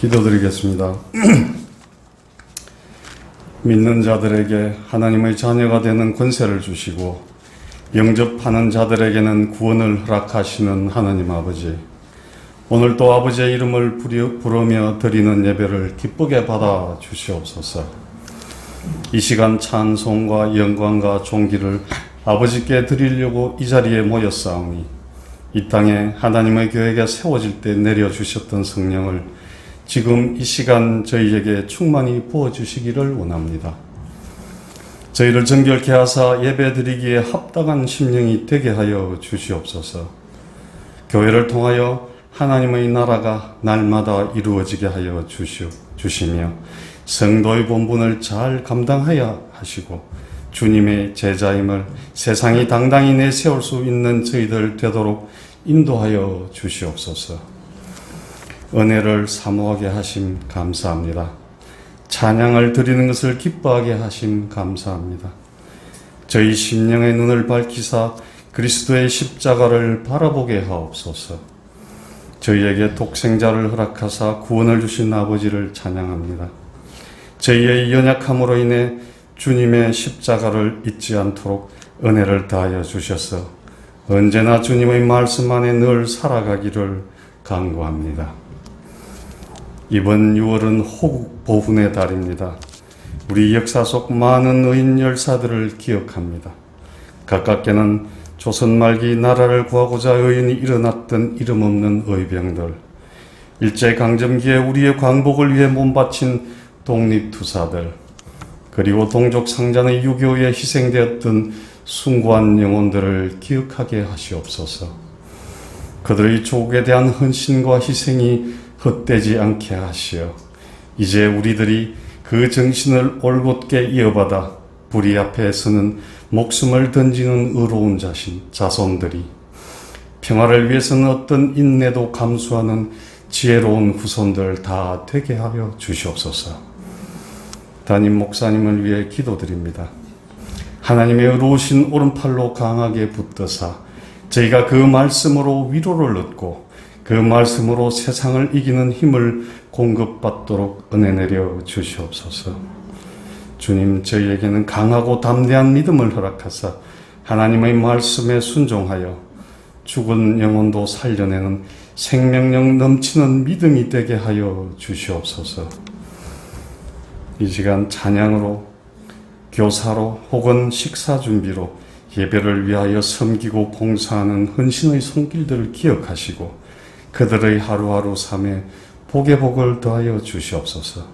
기도드리겠습니다. 믿는 자들에게 하나님의 자녀가 되는 권세를 주시고 영접하는 자들에게는 구원을 허락하시는 하나님 아버지, 오늘 또 아버지의 이름을 부르며 드리는 예배를 기쁘게 받아 주시옵소서. 이 시간 찬송과 영광과 존귀를 아버지께 드리려고 이 자리에 모였사오니 이 땅에 하나님의 교회가 세워질 때 내려주셨던 성령을 지금 이 시간 저희에게 충만히 부어주시기를 원합니다. 저희를 정결케 하사 예배드리기에 합당한 심령이 되게 하여 주시옵소서. 교회를 통하여 하나님의 나라가 날마다 이루어지게 하여 주시며 성도의 본분을 잘 감당하여 하시고 주님의 제자임을 세상이 당당히 내세울 수 있는 저희들 되도록 인도하여 주시옵소서. 은혜를 사모하게 하심 감사합니다. 찬양을 드리는 것을 기뻐하게 하심 감사합니다. 저희 심령의 눈을 밝히사 그리스도의 십자가를 바라보게 하옵소서. 저희에게 독생자를 허락하사 구원을 주신 아버지를 찬양합니다. 저희의 연약함으로 인해 주님의 십자가를 잊지 않도록 은혜를 다하여 주셔서 언제나 주님의 말씀 안에 늘 살아가기를 간구합니다. 이번 6월은 호국 보훈의 달입니다. 우리 역사 속 많은 의인 열사들을 기억합니다. 가깝게는 조선 말기 나라를 구하고자 의인이 일어났던 이름 없는 의병들, 일제강점기에 우리의 광복을 위해 몸바친 독립투사들, 그리고 동족 상잔의 유교에 희생되었던 숭고한 영혼들을 기억하게 하시옵소서. 그들의 조국에 대한 헌신과 희생이 헛되지 않게 하시어 이제 우리들이 그 정신을 올곧게 이어받아 불의 앞에 서는 목숨을 던지는 의로운 자손들이 평화를 위해서는 어떤 인내도 감수하는 지혜로운 후손들 다 되게 하여 주시옵소서. 담임 목사님을 위해 기도드립니다. 하나님의 의로우신 오른팔로 강하게 붙드사 저희가 그 말씀으로 위로를 얻고 그 말씀으로 세상을 이기는 힘을 공급받도록 은혜 내려 주시옵소서. 주님, 저희에게는 강하고 담대한 믿음을 허락하사 하나님의 말씀에 순종하여 죽은 영혼도 살려내는 생명력 넘치는 믿음이 되게 하여 주시옵소서. 이 시간 찬양으로, 교사로 혹은 식사 준비로 예배를 위하여 섬기고 봉사하는 헌신의 손길들을 기억하시고 그들의 하루하루 삶에 복의 복을 더하여 주시옵소서.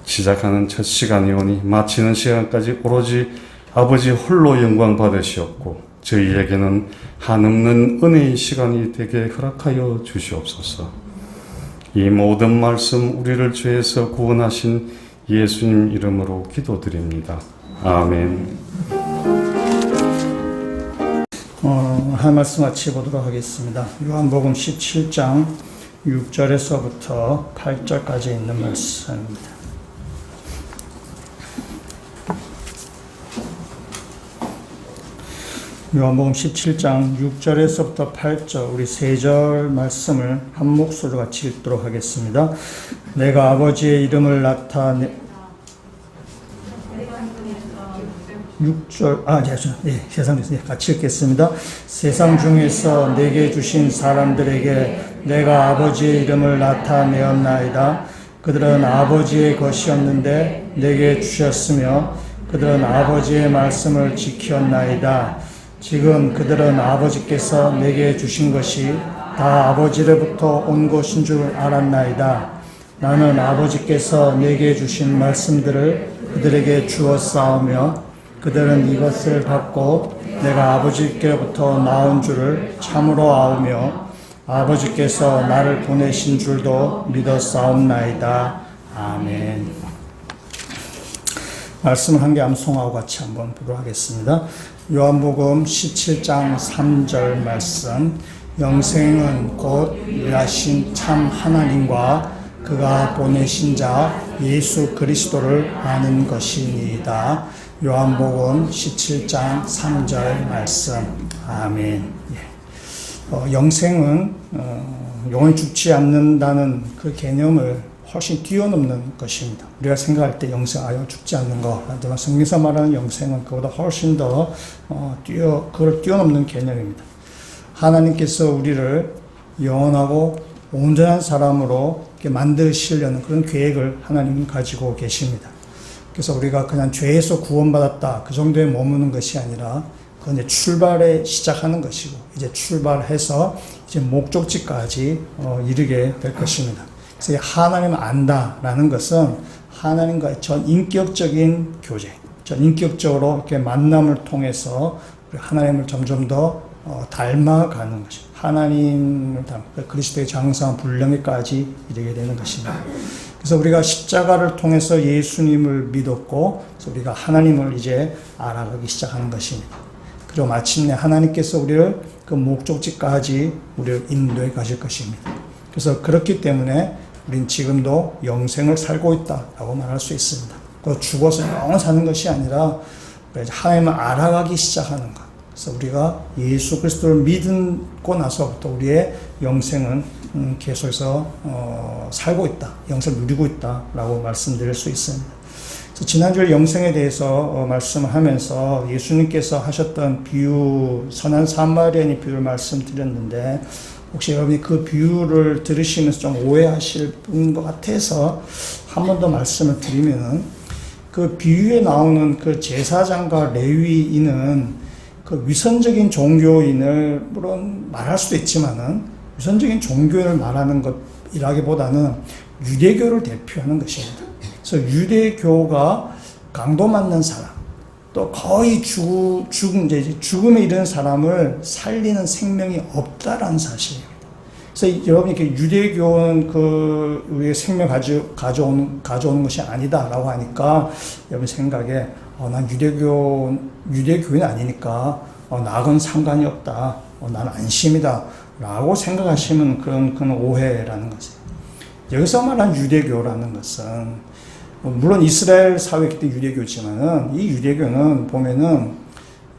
시작하는 첫 시간이오니 마치는 시간까지 오로지 아버지 홀로 영광 받으시옵고 저희에게는 한없는 은혜의 시간이 되게 허락하여 주시옵소서. 이 모든 말씀 우리를 죄에서 구원하신 예수님 이름으로 기도드립니다. 아멘. 한 말씀 같이 보도록 하겠습니다. 요한복음 17장 6절에서부터 8절까지 있는 말씀입니다. 요한복음 17장 6절에서부터 8절 우리 세 절 말씀을 한 목소리로 같이 읽도록 하겠습니다. 내가 아버지의 이름을 같이 읽겠습니다. 세상 중에서 내게 주신 사람들에게 내가 아버지의 이름을 나타내었나이다. 그들은 아버지의 것이었는데 내게 주셨으며 그들은 아버지의 말씀을 지켰나이다. 지금 그들은 아버지께서 내게 주신 것이 다 아버지로부터 온 것인 줄 알았나이다. 나는 아버지께서 내게 주신 말씀들을 그들에게 주었사오며 그들은 이것을 받고 내가 아버지께로부터 나온 줄을 참으로 아오며 아버지께서 나를 보내신 줄도 믿었사옵나이다. 아멘. 말씀을 한 개 암송하고 같이 한번 보도록 하겠습니다. 요한복음 17장 3절 말씀. 영생은 곧 일하신 참 하나님과 그가 보내신 자 예수 그리스도를 아는 것이니이다. 요한복음 17장 3절 말씀. 아멘. 영생은 영원히 죽지 않는다는 그 개념을 훨씬 뛰어넘는 것입니다. 우리가 생각할 때 영생, 죽지 않는 거. 하지만 성경에서 말하는 영생은 그보다 훨씬 더 그걸 뛰어넘는 개념입니다. 하나님께서 우리를 영원하고 온전한 사람으로 이렇게 만드시려는 그런 계획을 하나님은 가지고 계십니다. 그래서 우리가 그냥 죄에서 구원받았다 그 정도에 머무는 것이 아니라 그건 이제 출발에 시작하는 것이고 이제 출발해서 이제 목적지까지 이르게 될 것입니다. 그래서 하나님을 안다라는 것은 하나님과의 전 인격적인 교제, 전 인격적으로 이렇게 만남을 통해서 하나님을 점점 더 닮아가는 것이 하나님을 그리스도의 장성한 분량에까지 이르게 되는 것입니다. 그래서 우리가 십자가를 통해서 예수님을 믿었고, 그래서 우리가 하나님을 이제 알아가기 시작하는 것입니다. 그리고 마침내 하나님께서 우리를 그 목적지까지 우리를 인도해 가실 것입니다. 그래서 그렇기 때문에 우리는 지금도 영생을 살고 있다라고 말할 수 있습니다. 그 죽어서 영원 사는 것이 아니라 하나님을 알아가기 시작하는 것. 그래서 우리가 예수 그리스도를 믿고 나서부터 우리의 영생은 계속해서 살고 있다, 영생을 누리고 있다라고 말씀드릴 수 있습니다. 그래서 지난주에 영생에 대해서 말씀을 하면서 예수님께서 하셨던 비유, 선한 사마리아인의 비유를 말씀드렸는데 혹시 여러분이 그 비유를 들으시면서 좀 오해하실 것 같아서 한 번 더 말씀을 드리면은 그 비유에 나오는 그 제사장과 레위인은 그 위선적인 종교인을 물론 말할 수도 있지만은 위선적인 종교인을 말하는 것이라기보다는 유대교를 대표하는 것입니다. 그래서 유대교가 강도 맞는 사람, 또 거의 죽음에 이르는 사람을 살리는 생명이 없다라는 사실입니다. 그래서 여러분이 이렇게 유대교는 우리의 생명 가져오는 것이 아니다라고 하니까 여러분 생각에 난 유대교인 아니니까 나하고는 상관이 없다. 나는 안심이다. 라고 생각하시면 그런 오해라는 것이에요. 여기서 말한 유대교라는 것은 물론 이스라엘 사회이기 때문에 유대교지만은 이 유대교는 보면은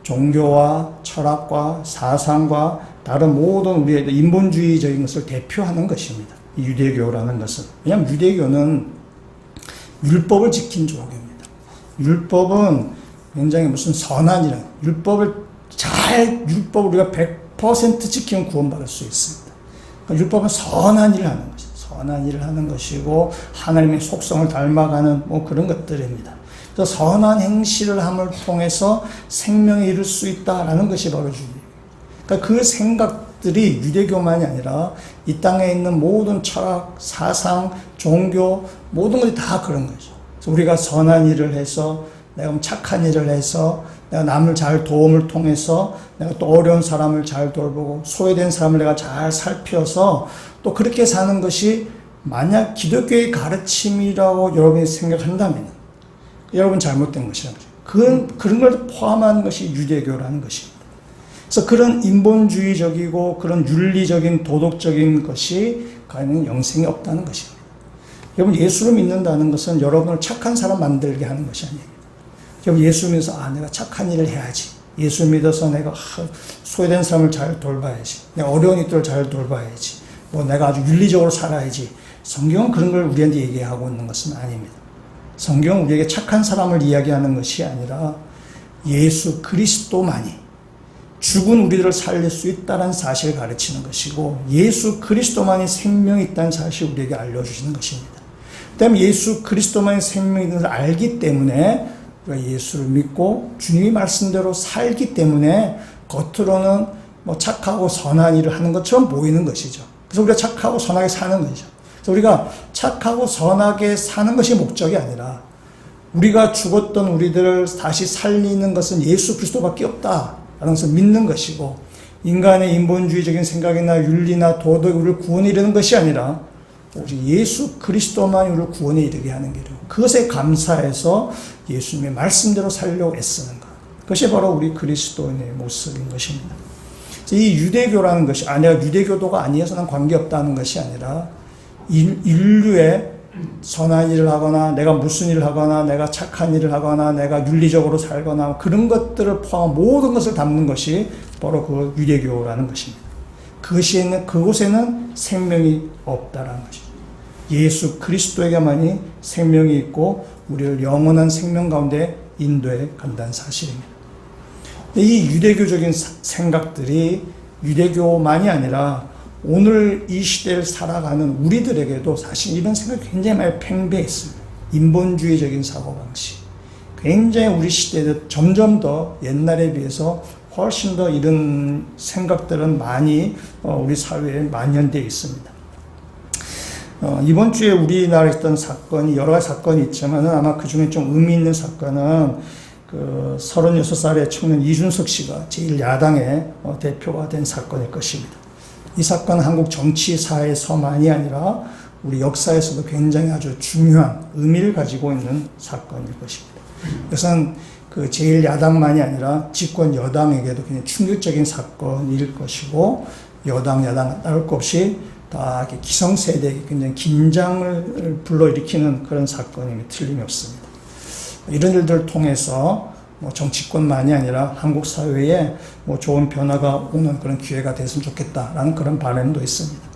종교와 철학과 사상과 다른 모든 우리의 인본주의적인 것을 대표하는 것입니다. 이 유대교라는 것은. 왜냐하면 유대교는 율법을 지킨 종교입니다. 율법은 굉장히 무슨 선한 일, 율법을 우리가 100% 지키면 구원받을 수 있습니다. 그러니까 율법은 선한 일을 하는 것이죠. 선한 일을 하는 것이고, 하나님의 속성을 닮아가는 그런 것들입니다. 그래서 선한 행실을 함을 통해서 생명에 이를 수 있다라는 것이 바로 유대교. 그러니까 그 생각들이 유대교만이 아니라 이 땅에 있는 모든 철학, 사상, 종교, 모든 것이 다 그런 거죠. 그래서 우리가 선한 일을 해서, 내가 착한 일을 해서, 내가 남을 잘 도움을 통해서, 내가 또 어려운 사람을 잘 돌보고, 소외된 사람을 내가 잘 살펴서, 또 그렇게 사는 것이 만약 기독교의 가르침이라고 여러분이 생각한다면, 여러분 잘못된 것이라는 거죠. 그런 걸 포함한 것이 유대교라는 것입니다. 그래서 그런 인본주의적이고, 그런 윤리적인, 도덕적인 것이 가는 영생이 없다는 것입니다. 여러분 예수를 믿는다는 것은 여러분을 착한 사람 만들게 하는 것이 아닙니다. 여러분 예수 믿어서 내가 착한 일을 해야지. 예수 믿어서 내가 소외된 사람을 잘 돌봐야지. 내가 어려운 이들을 잘 돌봐야지. 내가 아주 윤리적으로 살아야지. 성경은 그런 걸 우리한테 얘기하고 있는 것은 아닙니다. 성경은 우리에게 착한 사람을 이야기하는 것이 아니라 예수 그리스도만이 죽은 우리들을 살릴 수 있다는 사실을 가르치는 것이고, 예수 그리스도만이 생명이 있다는 사실을 우리에게 알려주시는 것입니다. 그다음에 예수 그리스도만이 생명이 있는 것을 알기 때문에 우리가 예수를 믿고 주님이 말씀대로 살기 때문에 겉으로는 착하고 선한 일을 하는 것처럼 보이는 것이죠. 그래서 우리가 착하고 선하게 사는 것이죠. 그래서 우리가 착하고 선하게 사는 것이 목적이 아니라 우리가 죽었던 우리들을 다시 살리는 것은 예수 그리스도밖에 없다라는 것을 믿는 것이고, 인간의 인본주의적인 생각이나 윤리나 도덕이 우리를 구원에 이르는 것이 아니라 오직 예수 그리스도만이 우리를 구원에 이르게 하는 길이고, 그것에 감사해서 예수님의 말씀대로 살려고 애쓰는 것, 그것이 바로 우리 그리스도인의 모습인 것입니다. 이 유대교라는 것이 내가 유대교도가 아니어서는 관계없다는 것이 아니라 인류의 선한 일을 하거나 내가 무슨 일을 하거나 내가 착한 일을 하거나 내가 윤리적으로 살거나 그런 것들을 포함한 모든 것을 담는 것이 바로 그 유대교라는 것입니다. 그곳에는 생명이 없다라는 것이죠. 예수 그리스도에게만이 생명이 있고 우리를 영원한 생명 가운데 인도해 간다는 사실입니다. 이 유대교적인 생각들이 유대교만이 아니라 오늘 이 시대를 살아가는 우리들에게도 사실 이런 생각이 굉장히 많이 팽배했습니다. 인본주의적인 사고방식. 굉장히 우리 시대에 점점 더 옛날에 비해서 훨씬 더 이런 생각들은 많이 우리 사회에 만연되어 있습니다. 이번 주에 우리나라에 있던 사건이 여러 가지 사건이 있지만 아마 그 중에 좀 의미 있는 사건은 그 36살의 청년 이준석 씨가 제1야당의 대표가 된 사건일 것입니다. 이 사건은 한국 정치사에서만이 아니라 우리 역사에서도 굉장히 아주 중요한 의미를 가지고 있는 사건일 것입니다. 그것은 그 제1야당만이 아니라 집권 여당에게도 굉장히 충격적인 사건일 것이고 여당, 야당 따를 것 없이 다 이렇게 기성세대에게 굉장히 긴장을 불러일으키는 그런 사건임이 틀림이 없습니다. 이런 일들을 통해서 정치권만이 아니라 한국 사회에 좋은 변화가 오는 그런 기회가 됐으면 좋겠다라는 그런 바람도 있습니다.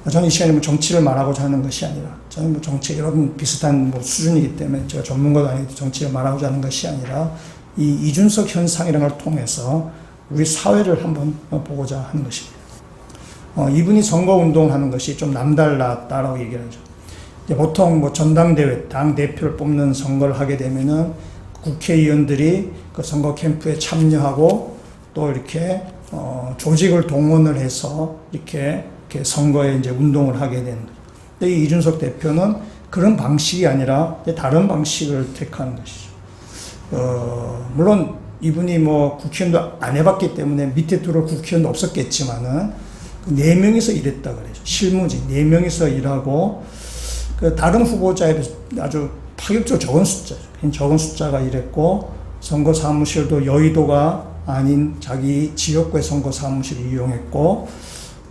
저는 이 시간에 정치를 말하고자 하는 것이 아니라 저는 정치 여러분 비슷한 수준이기 때문에 제가 전문가도 아니고 정치를 말하고자 하는 것이 아니라 이 이준석 현상이라는 걸 통해서 우리 사회를 한번 보고자 하는 것입니다. 이분이 선거운동을 하는 것이 좀 남달랐다라고 얘기를 하죠. 보통 전당대회, 당 대표를 뽑는 선거를 하게 되면은 국회의원들이 그 선거 캠프에 참여하고 또 이렇게 조직을 동원을 해서 이렇게 선거에 이제 운동을 하게 되는 거죠. 근데 이 이준석 대표는 그런 방식이 아니라 다른 방식을 택하는 것이죠. 물론 이분이 국회의원도 안 해봤기 때문에 밑에 들어올 국회의원도 없었겠지만은 4명이서 일했다 그래요. 실무직 4명이서 일하고 그 다른 후보자에 비해서 아주 파격적으로 적은 숫자죠. 적은 숫자가 일했고 선거 사무실도 여의도가 아닌 자기 지역구의 선거 사무실을 이용했고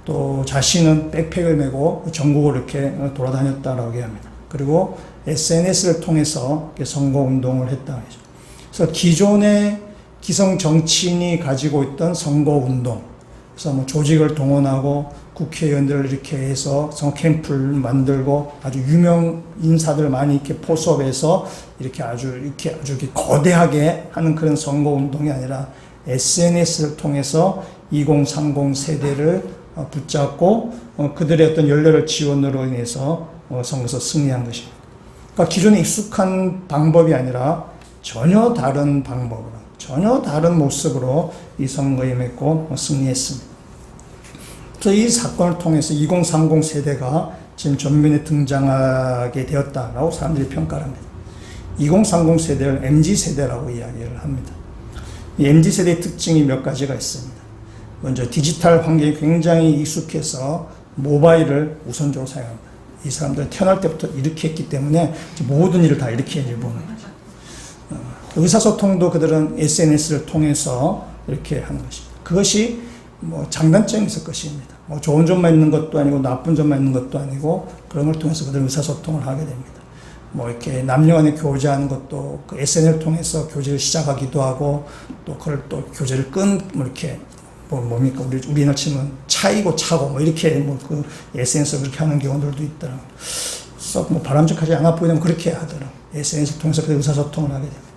또 자신은 백팩을 메고 전국을 이렇게 돌아다녔다라고 합니다. 그리고 SNS를 통해서 선거 운동을 했다 그러죠. 그래서 기존의 기성 정치인이 가지고 있던 선거 운동, 그래서 조직을 동원하고 국회의원들을 이렇게 해서 선거 캠프를 만들고 아주 유명 인사들 많이 이렇게 포섭해서 이렇게 아주 거대하게 하는 그런 선거 운동이 아니라 SNS를 통해서 2030 세대를 붙잡고 그들의 어떤 열렬한 지원으로 인해서 선거에서 승리한 것입니다. 그러니까 기존에 익숙한 방법이 아니라 전혀 다른 방법으로, 전혀 다른 모습으로 이 선거에 임했고 승리했습니다. 그래서 이 사건을 통해서 2030 세대가 지금 전면에 등장하게 되었다라고 사람들이 평가를 합니다. 2030 세대를 MZ세대라고 이야기를 합니다. 이 MZ세대의 특징이 몇 가지가 있습니다. 먼저 디지털 환경이 굉장히 익숙해서 모바일을 우선적으로 사용합니다. 이 사람들은 태어날 때부터 이렇게 했기 때문에 모든 일을 다 이렇게 해보는 거죠. 의사소통도 그들은 SNS를 통해서 이렇게 하는 것입니다. 그것이 장단점이 있을 것입니다. 좋은 점만 있는 것도 아니고 나쁜 점만 있는 것도 아니고 그런 걸 통해서 그들은 의사소통을 하게 됩니다. 이렇게 남녀 간에 교제하는 것도 그 SNS를 통해서 교제를 시작하기도 하고 또 그걸 또 교제를 이렇게 뭡니까? 우리나라 치면 차이고 차고 이렇게 그 SNS를 그렇게 하는 경우들도 있더라고요. 썩 바람직하지 않아 보이면 그렇게 하더라고요. SNS를 통해서 그 의사소통을 하게 됩니다.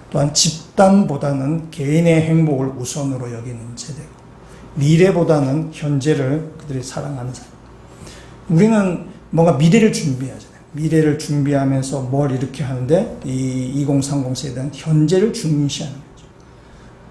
또한 집단보다는 개인의 행복을 우선으로 여기는 세대고 미래보다는 현재를 그들이 사랑하는 사람. 우리는 뭔가 미래를 준비하잖아요. 미래를 준비하면서 뭘 이렇게 하는데 이 2030 세대는 현재를 중시하는 거죠.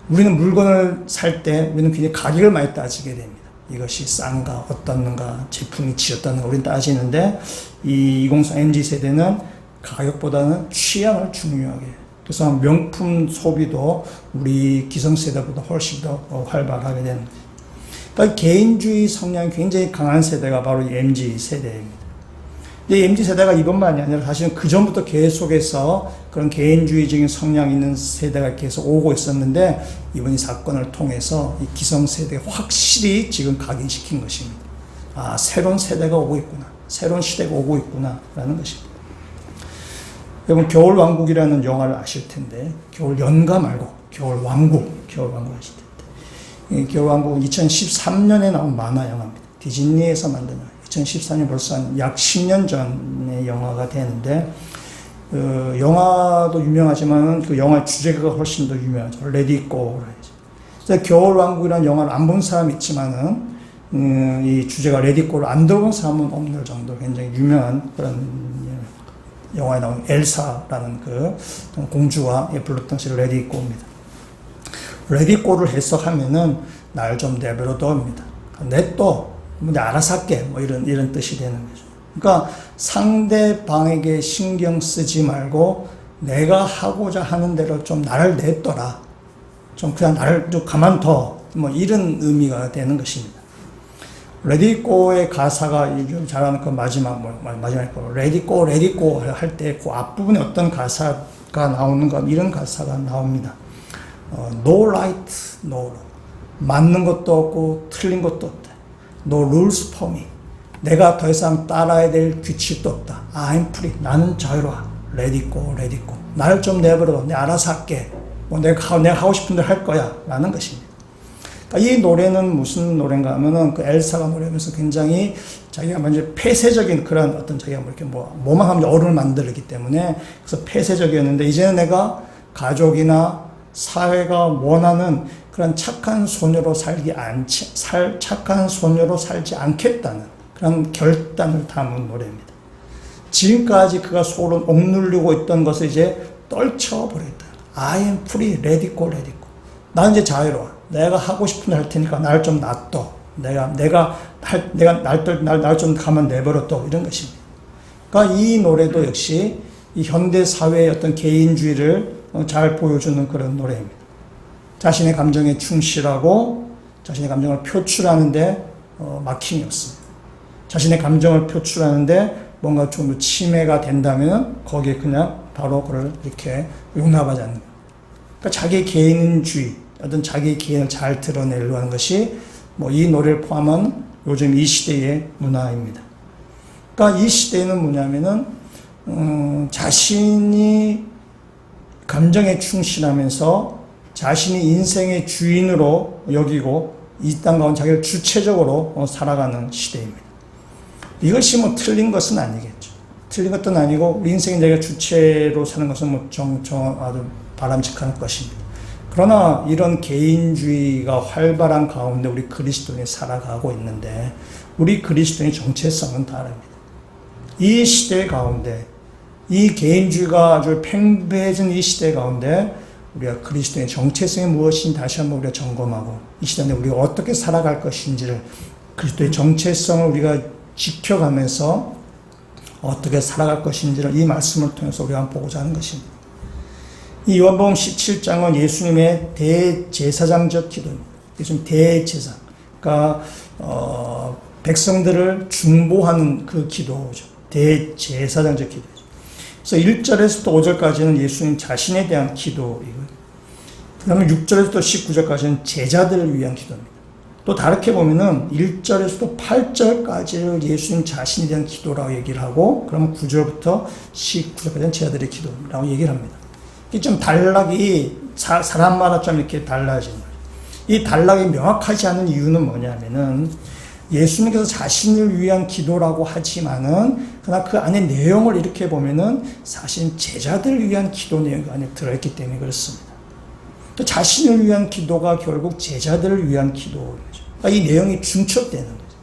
우리는 물건을 살 때 우리는 굉장히 가격을 많이 따지게 됩니다. 이것이 싼가 어떻는가 제품이 지었다는가 우리는 따지는데 이 2030 MZ 세대는 가격보다는 취향을 중요하게 해요. 그래서 명품 소비도 우리 기성세대보다 훨씬 더 활발하게 되는 거예요. 그러니까 개인주의 성향이 굉장히 강한 세대가 바로 이 MZ 세대입니다. 근데 MZ 세대가 이것만이 아니라 사실은 그 전부터 계속해서 그런 개인주의적인 성향이 있는 세대가 계속 오고 있었는데 이번 이 사건을 통해서 이 기성세대가 확실히 지금 각인시킨 것입니다. 아, 새로운 세대가 오고 있구나. 새로운 시대가 오고 있구나. 라는 것입니다. 여러분, 겨울왕국이라는 영화를 아실 텐데, 겨울 연가 말고, 겨울왕국 아실 텐데. 이 겨울왕국은 2013년에 나온 만화 영화입니다. 디즈니에서 만든 영화. 2014년 벌써 약 10년 전의 영화가 되는데, 영화도 유명하지만 그 영화 주제가 훨씬 더 유명하죠. 레디 고. 그래서 겨울왕국이라는 영화를 안 본 사람 있지만은, 이 주제가 레디 고를 안 들어본 사람은 없는 정도 굉장히 유명한 그런 영화에 나온 엘사라는 그 공주와 불렀던 시 레디 고입니다. 레디 고를 해석하면은 날 좀 내버려둬입니다. 냅둬, 내가 알아서 할게, 뭐 이런 뜻이 되는 거죠. 그러니까 상대방에게 신경 쓰지 말고 내가 하고자 하는 대로 좀 나를 냅둬라. 좀 그냥 나를 좀 가만둬. 뭐 이런 의미가 되는 것입니다. 레디꼬의 가사가 잘 아는 그 마지막 거 레디꼬 할 때 그 앞부분에 어떤 가사가 나오는가 이런 가사가 나옵니다. No right, no wrong. 맞는 것도 없고 틀린 것도 없다. No rules for me. 내가 더 이상 따라야 될 규칙도 없다. I'm free. 나는 자유로워. Let it go. 나를 좀 내버려. 내가 알아서 할게. 뭐 내가 하고 싶은 대로 할 거야. 라는 것입니다. 그러니까 이 노래는 무슨 노래인가 하면은 그 엘사가 노래하면서 굉장히 자기가 완전 폐쇄적인 그런 어떤 자기가 뭐 이렇게 뭐만 하면 어른을 만들기 때문에 그래서 폐쇄적이었는데 이제는 내가 가족이나 사회가 원하는 그런 착한 소녀로 착한 소녀로 살지 않겠다는 그런 결단을 담은 노래입니다. 지금까지 그가 속으로 억눌리고 있던 것을 이제 떨쳐버렸다. I am free, let it go. 나는 이제 자유로워. 내가 하고 싶은 일 할 테니까 날 좀 놔둬. 날 좀 가만 내버려둬. 이런 것입니다. 그러니까 이 노래도 역시 이 현대 사회의 어떤 개인주의를 잘 보여주는 그런 노래입니다. 자신의 감정에 충실하고 자신의 감정을 표출하는데 막힘이 없습니다. 자신의 감정을 표출하는데 뭔가 좀 침해가 된다면 거기에 그냥 바로 그걸 이렇게 용납하지 않는 거예요. 그러니까 자기 개인주의, 어떤 자기 개인을 잘 드러내려고 하는 것이 뭐 이 노래를 포함한 요즘 이 시대의 문화입니다. 그러니까 이 시대에는 뭐냐면은 자신이 감정에 충실하면서 자신이 인생의 주인으로 여기고 이 땅 가운데 자기를 주체적으로 살아가는 시대입니다. 이것이 뭐 틀린 것은 아니겠죠. 틀린 것도 아니고 우리 인생의 자기가 주체로 사는 것은 뭐 아주 바람직한 것입니다. 그러나 이런 개인주의가 활발한 가운데 우리 그리스도인이 살아가고 있는데 우리 그리스도인의 정체성은 다릅니다. 이 시대 가운데 이 개인주의가 아주 팽배해진 이 시대 가운데 우리가 그리스도의 정체성이 무엇인지 다시 한번 우리가 점검하고 이 시대에 우리가 어떻게 살아갈 것인지를 그리스도의 정체성을 우리가 지켜가면서 어떻게 살아갈 것인지를 이 말씀을 통해서 우리가 한번 보고자 하는 것입니다. 이 요한복음 17장은 예수님의 대제사장적 기도입니다. 예수님 대제사. 그러니까 백성들을 중보하는 그 기도죠. 대제사장적 기도죠. 그래서 1절에서부터 5절까지는 예수님 자신에 대한 기도이고요. 그 다음에 6절에서부터 19절까지는 제자들을 위한 기도입니다. 또 다르게 보면은 1절에서부터 8절까지를 예수님 자신에 대한 기도라고 얘기를 하고 그러면 9절부터 19절까지는 제자들의 기도라고 얘기를 합니다. 이게 좀 단락이 사람마다 좀 이렇게 달라지는 거예요. 이 단락이 명확하지 않은 이유는 뭐냐면은 예수님께서 자신을 위한 기도라고 하지만은 그러나 그 안에 내용을 이렇게 보면은 사실 제자들을 위한 기도 내용이 안에 들어있기 때문에 그렇습니다. 또 자신을 위한 기도가 결국 제자들을 위한 기도죠. 그러니까 이 내용이 중첩되는 거죠.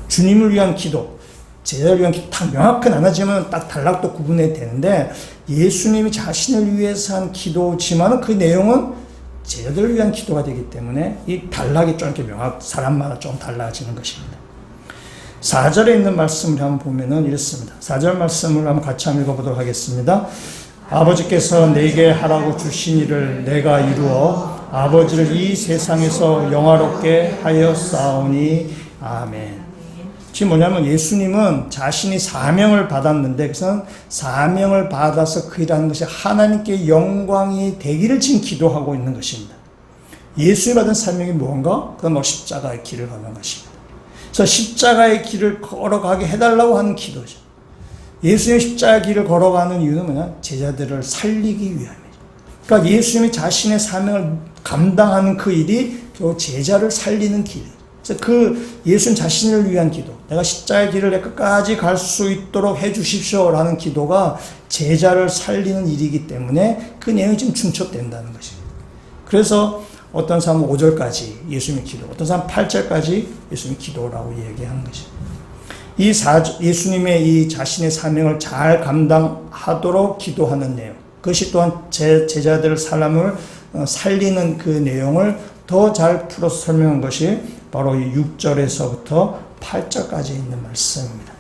주님을 위한 기도, 제자를 위한 기도 딱 명확은 안 하지만 딱 단락도 구분해야 되는데 예수님이 자신을 위해서 한 기도지만은 그 내용은 제자들을 위한 기도가 되기 때문에 이 단락이 좀 이렇게 사람마다 좀 달라지는 것입니다. 4절에 있는 말씀을 한번 보면은 이렇습니다. 4절 말씀을 한번 같이 한번 읽어보도록 하겠습니다. 아버지께서 내게 하라고 주신 일을 내가 이루어 아버지를 이 세상에서 영화롭게 하였사오니 아멘. 지금 뭐냐면 예수님은 자신이 사명을 받았는데 그래서 사명을 받아서 그 일하는 것이 하나님께 영광이 되기를 지금 기도하고 있는 것입니다. 예수님이 받은 사명이 무언가? 그건 십자가의 길을 가는 것입니다. 그래서 십자가의 길을 걸어가게 해달라고 하는 기도죠. 예수님의 십자가의 길을 걸어가는 이유는 뭐냐? 제자들을 살리기 위함이죠. 그러니까 예수님이 자신의 사명을 감당하는 그 일이 또 제자를 살리는 길. 그래서 그 예수님 자신을 위한 기도, 내가 십자가의 길을 끝까지 갈 수 있도록 해 주십시오라는 기도가 제자를 살리는 일이기 때문에 그 내용이 지금 중첩된다는 것입니다. 그래서 어떤 사람은 5절까지 예수님의 기도, 어떤 사람은 8절까지 예수님의 기도라고 얘기하는 것입니다. 예수님의 이 자신의 사명을 잘 감당하도록 기도하는 내용, 그것이 또한 제자들의 사람을 살리는 그 내용을 더 잘 풀어서 설명한 것이 바로 이 6절에서부터 8절까지 있는 말씀입니다.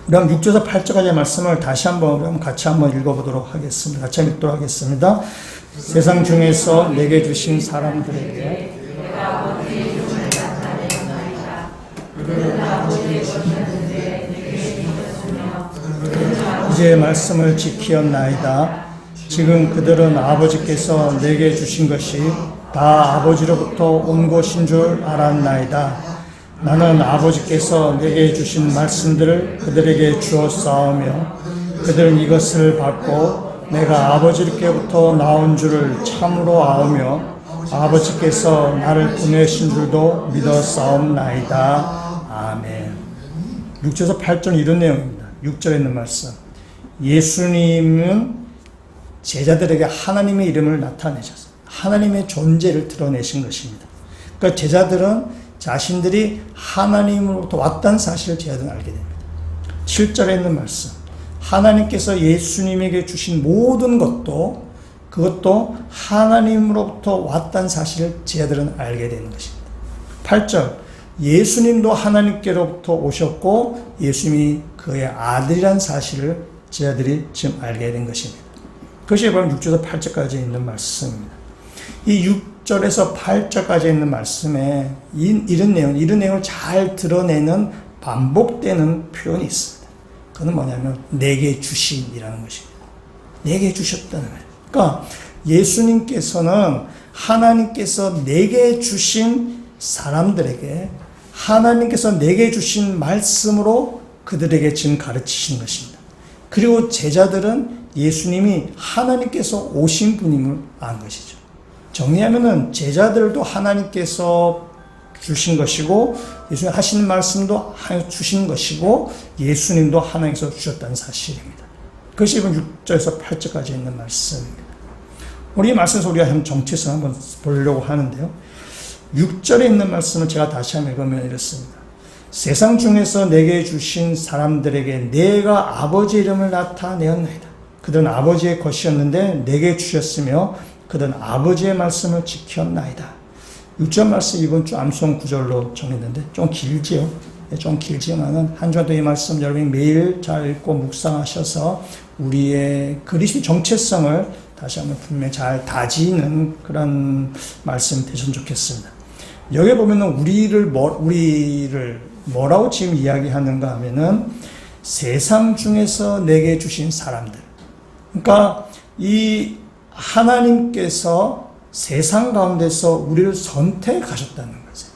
그럼 6절에서 8절까지의 말씀을 다시 한번 같이 한번 읽어보도록 하겠습니다. 같이 읽도록 하겠습니다. 세상 중에서 내게 주신 사람들에게 이제 말씀을 지키었나이다. 지금 그들은 아버지께서 내게 주신 것이 다 아버지로부터 온 것인 줄 알았나이다. 나는 아버지께서 내게 주신 말씀들을 그들에게 주었사오며 그들은 이것을 받고 내가 아버지께로부터 나온 줄을 참으로 아오며 아버지께서 나를 보내신 줄도 믿었사옵나이다. 아멘. 6절에서 8절 이런 내용입니다. 6절에 있는 말씀. 예수님은 제자들에게 하나님의 이름을 나타내셨어요. 하나님의 존재를 드러내신 것입니다. 그러니까 제자들은 자신들이 하나님으로부터 왔다는 사실을 제자들은 알게 됩니다. 7절에 있는 말씀. 하나님께서 예수님에게 주신 모든 것도 그것도 하나님으로부터 왔다는 사실을 제자들은 알게 되는 것입니다. 8절. 예수님도 하나님께로부터 오셨고 예수님이 그의 아들이라는 사실을 제자들이 지금 알게 된 것입니다. 그것이 바로 6절에서 8절까지 있는 말씀입니다. 이 6절에서 8절까지 있는 말씀에 이런 내용을 잘 드러내는 반복되는 표현이 있습니다. 그건 뭐냐면 내게 주신이라는 것입니다. 내게 주셨다는 거예요. 그러니까 예수님께서는 하나님께서 내게 주신 사람들에게 하나님께서 내게 주신 말씀으로 그들에게 지금 가르치시는 것입니다. 그리고 제자들은 예수님이 하나님께서 오신 분임을 안 것이죠. 정리하면은 제자들도 하나님께서 주신 것이고 예수님 하시는 말씀도 주신 것이고 예수님도 하나님께서 주셨다는 사실입니다. 그것이 이번 6절에서 8절까지 있는 말씀입니다. 우리 이 말씀에서 우리가 한 정체성 한번 보려고 하는데요. 6절에 있는 말씀을 제가 다시 한번 읽으면 이렇습니다. 세상 중에서 내게 주신 사람들에게 내가 아버지 이름을 나타내었나이다. 그들은 아버지의 것이었는데 내게 주셨으며 그들은 아버지의 말씀을 지켰나이다. 6절 말씀 이번 주 암송 구절로 정했는데 좀 길지요. 좀 길지만은 한 주간 이 말씀 여러분이 매일 잘 읽고 묵상하셔서 우리의 그리스도의 정체성을 다시 한번 분명히 잘 다지는 그런 말씀이 되셨으면 좋겠습니다. 여기 보면은 우리를 뭐라고 지금 이야기하는가 하면은 세상 중에서 내게 주신 사람들. 그러니까 이 하나님께서 세상 가운데서 우리를 선택하셨다는 거죠.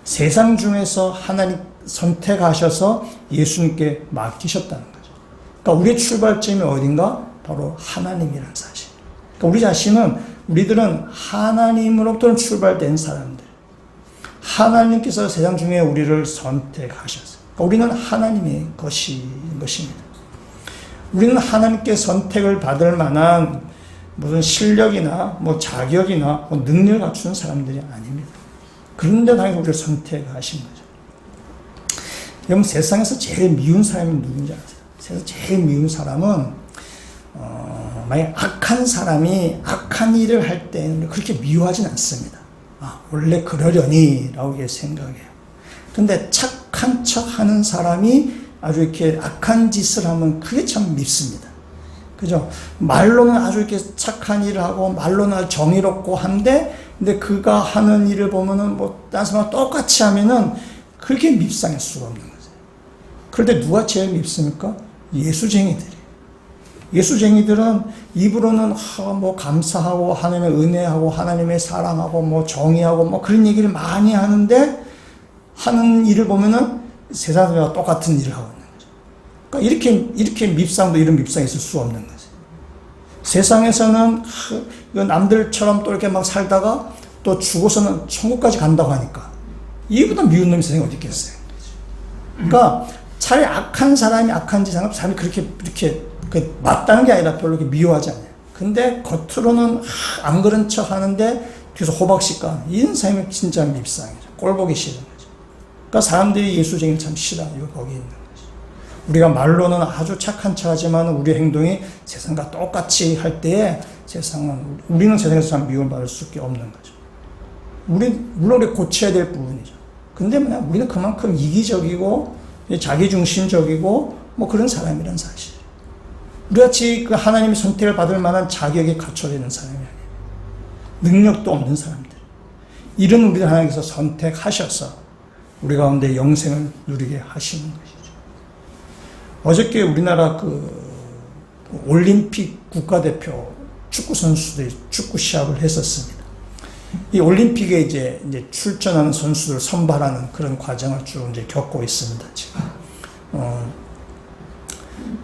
세상 중에서 하나님 선택하셔서 예수님께 맡기셨다는 거죠. 그러니까 우리의 출발점이 어딘가? 바로 하나님이라는 사실. 그러니까 우리 자신은 우리들은 하나님으로부터 출발된 사람들. 하나님께서 세상 중에 우리를 선택하셨어요. 그러니까 우리는 하나님의 것입니다. 우리는 하나님께 선택을 받을 만한 무슨 실력이나 자격이나 능력을 갖추는 사람들이 아닙니다. 그런데 당연히 우리를 선택하신 거죠. 여러분 세상에서 제일 미운 사람이 누군지 아세요? 세상에서 제일 미운 사람은 만약 악한 사람이 악한 일을 할 때는 그렇게 미워하진 않습니다. 원래 그러려니 라고 생각해요. 근데 착한 척 하는 사람이 아주 이렇게 악한 짓을 하면 그게 참 밉습니다. 그죠? 말로는 아주 이렇게 착한 일을 하고 말로는 아주 정의롭고 한데 근데 그가 하는 일을 보면은 다른 사람과 똑같이 하면은 그렇게 밉상할 수가 없는 거죠. 그런데 누가 제일 밉습니까? 예수쟁이들이에요. 예수쟁이들은 입으로는 감사하고 하나님의 은혜하고 하나님의 사랑하고 정의하고 그런 얘기를 많이 하는데 하는 일을 보면은 세상 사람과 똑같은 일을 하고 있는 거죠. 그러니까 이렇게 밉상도 이런 밉상이 있을 수 없는 거죠. 세상에서는 남들처럼 또 이렇게 살다가 또 죽어서는 천국까지 간다고 하니까 이보다 미운 놈이 세상에 어디 있겠어요. 그러니까 차라리 악한 사람이 악한 짓 하는 사람이 그렇게 이렇게 맞다는 게 아니라 별로 이렇게 미워하지 않아요. 근데 겉으로는 안 그런 척 하는데 뒤에서 호박씨 까 이런 사람이 진짜 밉상이죠. 꼴보기 싫은 거죠. 그러니까 사람들이 예수쟁이 참 싫어요. 거기 있는 거죠. 우리가 말로는 아주 착한 척 하지만 우리 행동이 세상과 똑같이 할 때에 우리는 세상에서 참 미움을 받을 수밖에 없는 거죠. 물론 우리 고쳐야 될 부분이죠. 근데 우리는 그만큼 이기적이고 자기중심적이고 뭐 그런 사람이란 사실. 우리같이 그 하나님의 선택을 받을 만한 자격이 갖춰야 되는 사람이 아니에요. 능력도 없는 사람들. 이런 우리를 하나님께서 선택하셔서 우리 가운데 영생을 누리게 하시는 것이죠. 어저께 우리나라 올림픽 국가대표 축구 선수들이 축구 시합을 했었습니다. 이 올림픽에 이제 출전하는 선수들 선발하는 그런 과정을 쭉 이제 겪고 있습니다. 지금.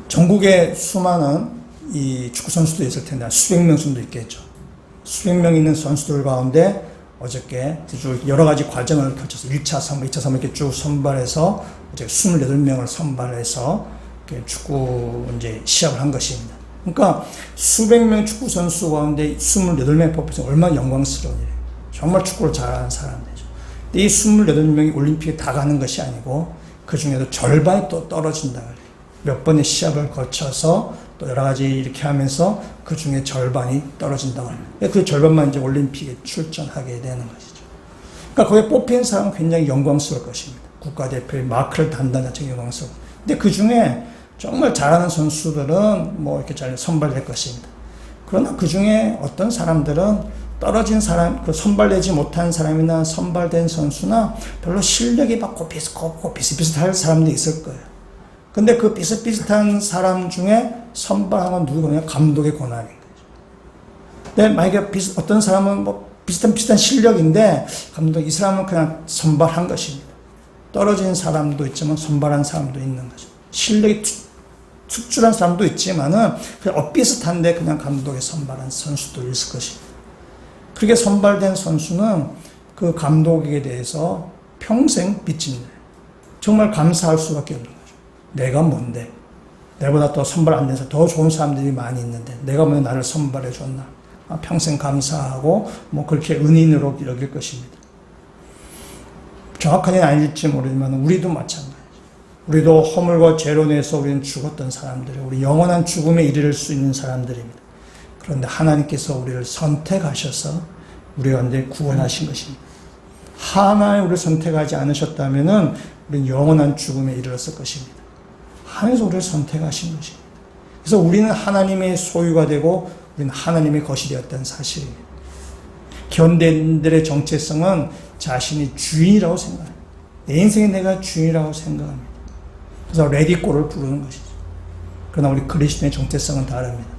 전국에 수많은 이 축구 선수도 있을 텐데 수백 명 정도 있겠죠. 수백 명 있는 선수들 가운데 어저께 여러 가지 과정을 거쳐서 1차, 3차, 2차, 3차 이렇게 쭉 선발해서 이제 28명을 선발해서 축구 이제 시합을 한 것입니다. 그러니까 수백 명 축구 선수 가운데 28명 뽑혀서 얼마나 영광스러운 일이에요. 정말 축구를 잘하는 사람들이죠. 근데 이 28명이 올림픽에 다 가는 것이 아니고 그 중에도 절반이 또 떨어진다 그래요. 몇 번의 시합을 거쳐서 또 여러 가지 이렇게 하면서 그 중에 절반이 떨어진다고 합니다. 그 절반만 이제 올림픽에 출전하게 되는 것이죠. 그러니까 거기에 뽑힌 사람은 굉장히 영광스러울 것입니다. 국가대표의 마크를 단단 자체가 영광스러워. 근데 그 중에 정말 잘하는 선수들은 뭐 이렇게 잘 선발될 것입니다. 그러나 그 중에 어떤 사람들은 떨어진 사람, 선발되지 못한 사람이나 선발된 선수나 별로 실력이 막 곱고 비슷비슷할 사람도 있을 거예요. 근데 그 비슷비슷한 사람 중에 선발한 건 누구냐? 감독의 권한인 거죠. 근데 만약에 어떤 사람은 뭐 비슷한 실력인데 감독 이 사람은 그냥 선발한 것입니다. 떨어진 사람도 있지만 선발한 사람도 있는 거죠. 실력이 특출한 사람도 있지만은 그냥 비슷한데 그냥 감독의 선발한 선수도 있을 것입니다. 그렇게 선발된 선수는 그 감독에게 대해서 평생 빚집니다. 정말 감사할 수밖에 없는 거죠. 내가 뭔데? 내보다 또 선발 안 돼서 더 좋은 사람들이 많이 있는데 내가 왜 나를 선발해 줬나? 평생 감사하고 뭐 그렇게 은인으로 여길 것입니다. 정확하게는 아닐지 모르지만 우리도 마찬가지죠. 우리도 허물과 죄로 인해서 우리는 죽었던 사람들이에요. 우리 영원한 죽음에 이르를 수 있는 사람들입니다. 그런데 하나님께서 우리를 선택하셔서 우리 가운데 구원하신 것입니다. 하나님 우리를 선택하지 않으셨다면 우리는 영원한 죽음에 이르렀을 것입니다. 하나님께서 우리를 선택하신 것입니다. 그래서 우리는 하나님의 소유가 되고 우리는 하나님의 것이 되었다는 사실입니다. 현대인들의 정체성은 자신이 주인이라고 생각합니다. 내 인생에 내가 주인이라고 생각합니다. 그래서 레디꼬를 부르는 것이죠. 그러나 우리 그리스도의 정체성은 다릅니다.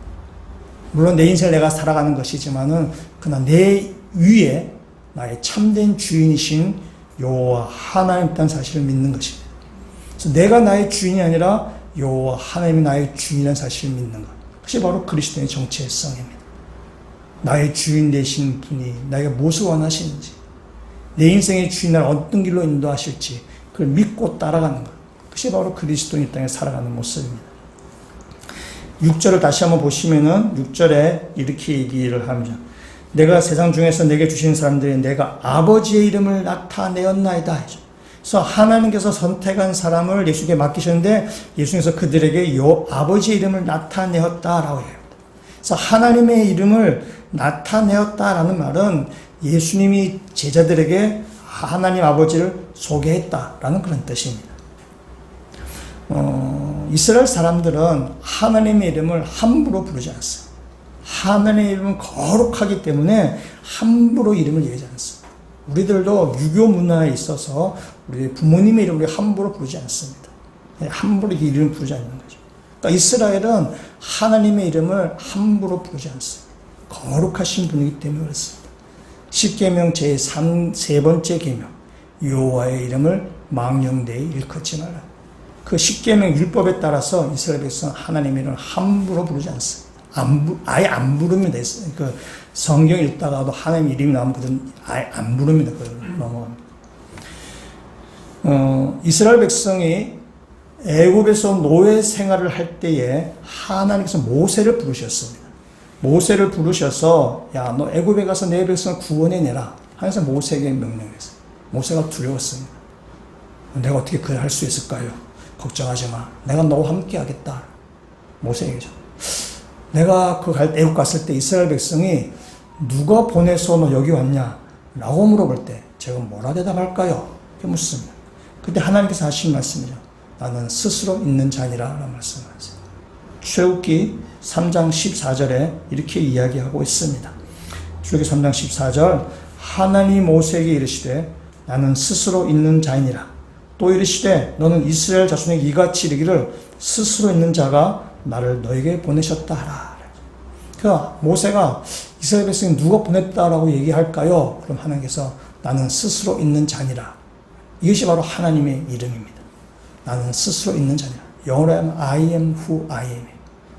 물론 내 인생을 내가 살아가는 것이지만은 그러나 내 위에 나의 참된 주인이신 여호와 하나님 있다는 사실을 믿는 것입니다. 그래서 내가 나의 주인이 아니라 여호와 하나님이 나의 주인이라는 사실을 믿는 것. 그것이 바로 그리스도의 정체성입니다. 나의 주인 되신 분이 나에게 무엇을 원하시는지, 내 인생의 주인을 어떤 길로 인도하실지 그걸 믿고 따라가는 것. 그것이 바로 그리스도인 이 땅에 살아가는 모습입니다. 6절을 다시 한번 보시면은 6절에 이렇게 얘기를 합니다. 내가 세상 중에서 내게 주신 사람들이 내가 아버지의 이름을 나타내었나이다. 그래서 하나님께서 선택한 사람을 예수님께 맡기셨는데 예수님께서 그들에게 아버지의 이름을 나타내었다라고 해요. 그래서 하나님의 이름을 나타내었다라는 말은 예수님이 제자들에게 하나님 아버지를 소개했다라는 그런 뜻입니다. 이스라엘 사람들은 하나님의 이름을 함부로 부르지 않았어요. 하나님의 이름은 거룩하기 때문에 함부로 이름을 얘기하지 않습니다. 우리들도 유교 문화에 있어서 우리 부모님의 이름을 함부로 부르지 않습니다. 함부로 이름을 부르지 않는 거죠. 그러니까 이스라엘은 하나님의 이름을 함부로 부르지 않습니다. 거룩하신 분이기 때문에 그렇습니다. 십계명 제3세 번째 계명 여호와의 이름을 망령되이 일컫지 말라. 그 십계명 율법에 따라서 이스라엘 백성은 하나님의 이름을 함부로 부르지 않습니다. 아예 안 부릅니다. 그 성경 읽다가도 하나님 이름이 나오면 그들은 아예 안 부릅니다. 그걸 넘어갑니다. 이스라엘 백성이 애굽에서 노예 생활을 할 때에 하나님께서 모세를 부르셨습니다. 모세를 부르셔서 야, 너 애굽에 가서 내 백성을 구원해내라 하면서 모세에게 명령했어요. 모세가 두려웠습니다. 내가 어떻게 그걸 할 수 있을까요? 걱정하지 마. 내가 너와 함께 하겠다. 모세에게죠. 내가 애굽 갔을 때 이스라엘 백성이 누가 보내서 너 여기 왔냐? 라고 물어볼 때 제가 뭐라 대답할까요? 이렇게 묻습니다. 그때 하나님께서 하신 말씀이죠. 나는 스스로 있는 자니라 라는 말씀하세요. 출애굽기 3장 14절에 이렇게 이야기하고 있습니다. 출애굽기 3장 14절 하나님 모세에게 이르시되 나는 스스로 있는 자이니라. 또 이르시되 너는 이스라엘 자손에게 이같이 이르기를 스스로 있는 자가 나를 너에게 보내셨다 하라. 그러니까 모세가 이스라엘 백성이 누가 보냈다라고 얘기할까요? 그럼 하나님께서 나는 스스로 있는 자니라. 이것이 바로 하나님의 이름입니다. 나는 스스로 있는 자니라. 영어로 하면 I am who I am.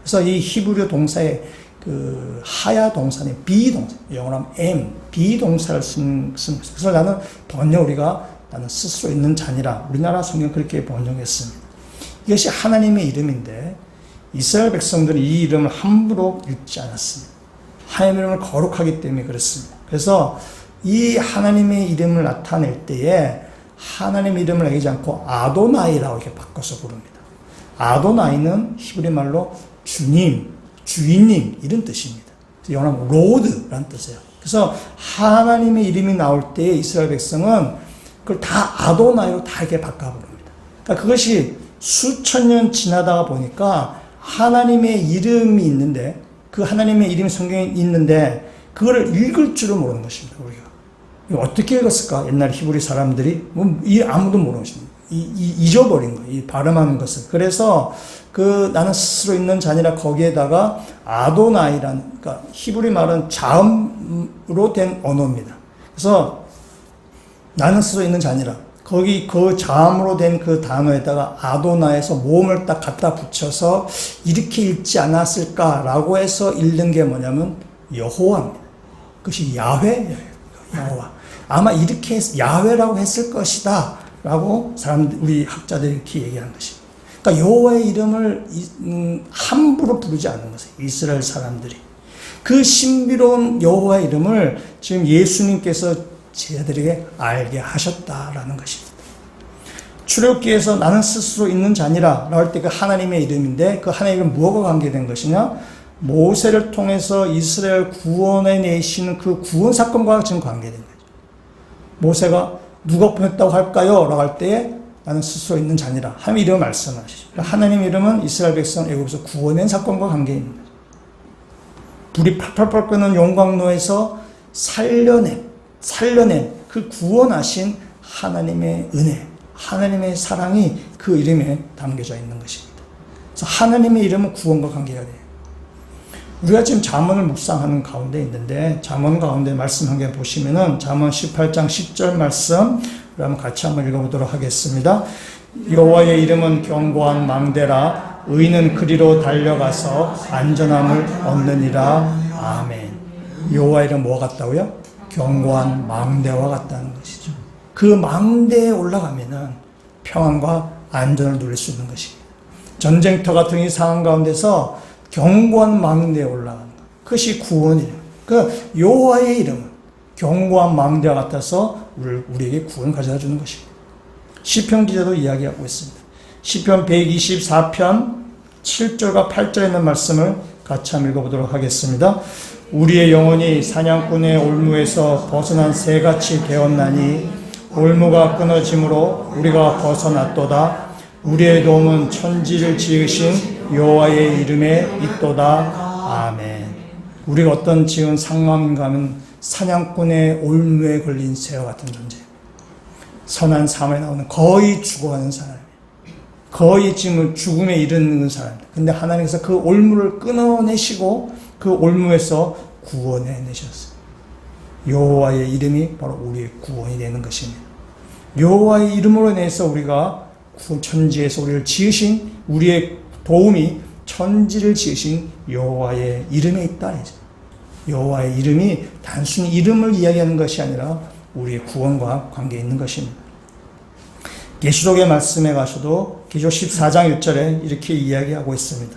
그래서 이 히브리 동사의 그 하야 동사는 비동사, 영어로 하면 am, 비동사를 쓴 것입니다. 그래서 나는 우리가 나는 스스로 있는 자니라. 우리나라 성경 그렇게 번역했습니다. 이것이 하나님의 이름인데 이스라엘 백성들은 이 이름을 함부로 읽지 않았습니다. 하나님의 이름을 거룩하기 때문에 그렇습니다. 그래서 이 하나님의 이름을 나타낼 때에 하나님의 이름을 얘기하지 않고 아도나이라고 이렇게 바꿔서 부릅니다. 아도나이는 히브리 말로 주님, 주인님 이런 뜻입니다. 영어로 로드라는 뜻이에요. 그래서 하나님의 이름이 나올 때에 이스라엘 백성은 그걸 다 아도나이로 다 이렇게 바꿔 부릅니다. 그러니까 그것이 수천 년 지나다가 보니까 하나님의 이름이 있는데 그 하나님의 이름이 성경에 있는데 그거를 읽을 줄을 모르는 것입니다. 우리가 어떻게 읽었을까? 옛날 히브리 사람들이 아무도 모르는 것입니다. 잊어버린 거예요. 이 발음하는 것을. 그래서 그 나는 스스로 있는 자니라 거기에다가 아도나이라는, 그러니까 히브리 말은 자음으로 된 언어입니다. 그래서 나는 스스로 있는 자니라. 거기 그 자음으로 된 그 단어에다가 아도나에서 모음을 딱 갖다 붙여서 이렇게 읽지 않았을까라고 해서 읽는 게 뭐냐면 여호와입니다. 그것이 야훼예요. 여호와. 아마 이렇게 야훼라고 했을 것이다 라고 우리 학자들이 이렇게 얘기하는 것입니다. 그러니까 여호와의 이름을 함부로 부르지 않는 것이에요. 이스라엘 사람들이. 그 신비로운 여호와의 이름을 지금 예수님께서 제자들에게 알게 하셨다라는 것입니다. 출애굽기에서 나는 스스로 있는 자니라 라고 할 때 그 하나님의 이름인데 그 하나님의 이름은 무엇과 관계된 것이냐? 모세를 통해서 이스라엘 구원해 내시는 그 구원 사건과 지금 관계된 거죠. 모세가 누가 보냈다고 할까요? 라고 할 때에 나는 스스로 있는 자니라 하나님 이름을 말씀하시죠. 하나님 이름은 이스라엘 백성 애굽에서 구원한 사건과 관계 있는 거죠. 불이 팔팔팔 끄는 용광로에서 살려낸 그 구원하신 하나님의 은혜, 하나님의 사랑이 그 이름에 담겨져 있는 것입니다. 그래서 하나님의 이름은 구원과 관계가 돼요. 우리가 지금 잠언을 묵상하는 가운데 있는데 잠언 가운데 말씀 한 개 보시면은 잠언 18장 10절 말씀 한번 같이 한번 읽어보도록 하겠습니다. 여호와의 이름은 견고한 망대라 의인은 그리로 달려가서 안전함을 얻느니라. 아멘. 여호와의 이름 뭐와 같다고요? 견고한 망대와 같다는 것이죠. 그 망대에 올라가면은 평안과 안전을 누릴 수 있는 것입니다. 전쟁터 같은 이 상황 가운데서 견고한 망대에 올라가는 것. 그것이 구원이에요. 그 여호와의 이름은 견고한 망대와 같아서 우리에게 구원을 가져다 주는 것입니다. 시편 기자도 이야기하고 있습니다. 시편 124편 7절과 8절에 있는 말씀을 같이 한번 읽어보도록 하겠습니다. 우리의 영혼이 사냥꾼의 올무에서 벗어난 새같이 되었나니 올무가 끊어짐으로 우리가 벗어났도다. 우리의 도움은 천지를 지으신 여호와의 이름에 있도다. 아멘. 우리가 어떤 지은 상황인가 하면 사냥꾼의 올무에 걸린 새와 같은 존재. 선한 삶에 나오는 거의 죽어가는 사람. 거의 지금 죽음에 이르는 사람입니다. 근데 하나님께서 그 올무를 끊어내시고 그 올무에서 구원해 내셨어요. 여호와의 이름이 바로 우리의 구원이 되는 것입니다. 여호와의 이름으로 인해서 우리가 천지에서 우리를 지으신 우리의 도움이 천지를 지으신 여호와의 이름에 있다. 여호와의 이름이 단순히 이름을 이야기하는 것이 아니라 우리의 구원과 관계 있는 것입니다. 계시록의 말씀에 가서도 계시록 14장 1절에 이렇게 이야기하고 있습니다.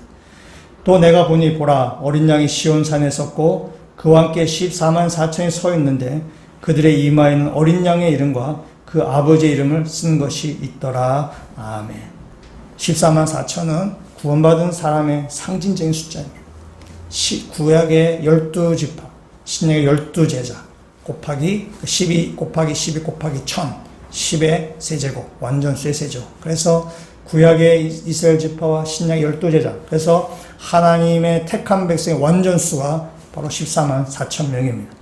또 내가 보니 보라 어린 양이 시온산에 섰고 그와 함께 14만 4천이 서 있는데 그들의 이마에는 어린 양의 이름과 그 아버지의 이름을 쓴 것이 있더라. 아멘. 14만 4천은 구원받은 사람의 상징적인 숫자입니다. 구약의 12지파, 신약의 12제자 곱하기 12 곱하기 12 곱하기 1000, 10의 세제곱, 완전수의 세제곱. 그래서 구약의 이스라엘 지파와 신약의 12제자, 그래서 하나님의 택한 백성의 완전수가 바로 14만 4천 명입니다.